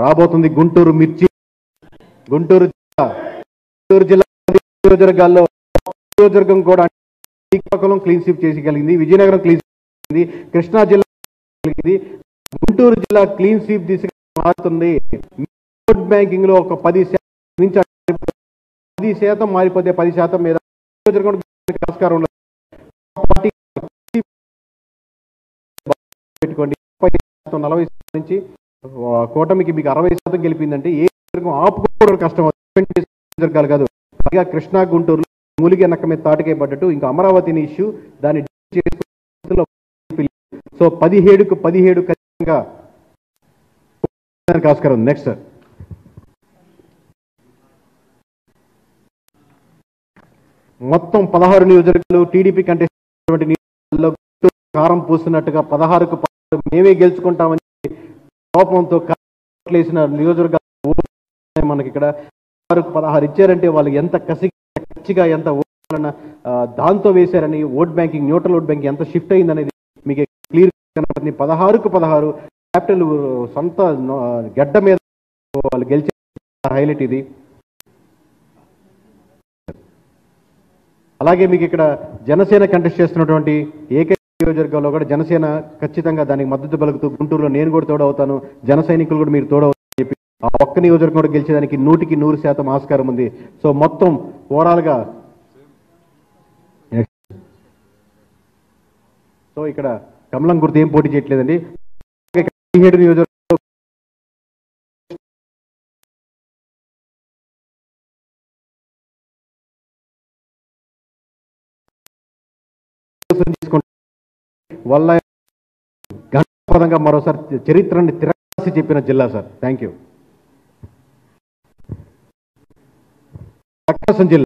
రాబోతుంది గుంటూరు మిర్చి. గుంటూరు జిల్లా నియోజకవర్గాల్లో నియోజకవర్గం కూడా శ్రీకాకుళం క్లీన్ స్వీప్ చేయగలిగింది, విజయనగరం క్లీన్ స్వీప్ చేసింది, కృష్ణా జిల్లా కలిగింది. గుంటూరు జిల్లా క్లీన్ స్వీప్ దిశగా మారుతుంది. ఓట్ బ్యాంకింగ్ లో ఒక 10% నుంచి 10% మారిపోతే 10% మీద ఆస్కారం పెట్టుకోండి. 40% నుంచి కూటమికి మీకు 60% గెలిపిందంటే ఏ ఆపుకోవడం కష్టం కాదు. పైగా కృష్ణా గుంటూరులో మూలిగే నక్క మీద తాటికే పడ్డట్టు ఇంకా అమరావతిని ఇష్యూ దాన్ని సో 17కు 17 ఖచ్చితంగా ఆస్కారం. నెక్స్ట్ సార్, మొత్తం 16 నియోజకవర్గాలు టీడీపీ కంటెస్ట్ నియోజకవర్గాల్లో కారం పూస్తున్నట్టుగా 16కు 16 మేమే గెలుచుకుంటామని కోపంతో వేసిన నియోజకవర్గాలు మనకి ఇక్కడ 16కు 16 ఇచ్చారంటే వాళ్ళు ఎంత కసిగా ఎంత ఓట్లన్న దాంతో వేశారని vote banking, neutral vote banking ఎంత షిఫ్ట్ అయిందనేది మీకు క్లియర్ కనపడుతుంది. 16కు 16 క్యాపిటల్ సొంత గడ్డ మీద వాళ్ళు గెలిచే హైలైట్ ఇది. అలాగే మీకు ఇక్కడ జనసేన కంటెస్ట్ చేస్తున్నటువంటి ఏకైక నియోజకవర్గంలో కూడా జనసేన ఖచ్చితంగా దానికి మద్దతు పలుకుతూ గుంటూరులో నేను కూడా తోడవుతాను, జన సైనికులు కూడా మీరు తోడవుతారని చెప్పి ఆ ఒక్క నియోజకవర్గం కూడా గెలిచేదానికి 100కి 100% ఆస్కారం ఉంది. సో మొత్తం ఓవరాల్గా సో ఇక్కడ కమలం గుర్తు ఏం పోటీ చేయట్లేదండి. 17 నియోజకవర్గం వల్ల గణపదంగా మరోసారి చరిత్రని తిరగేసి చెప్పిన జిల్లా సార్. Thank you. ప్రకాశం జిల్లా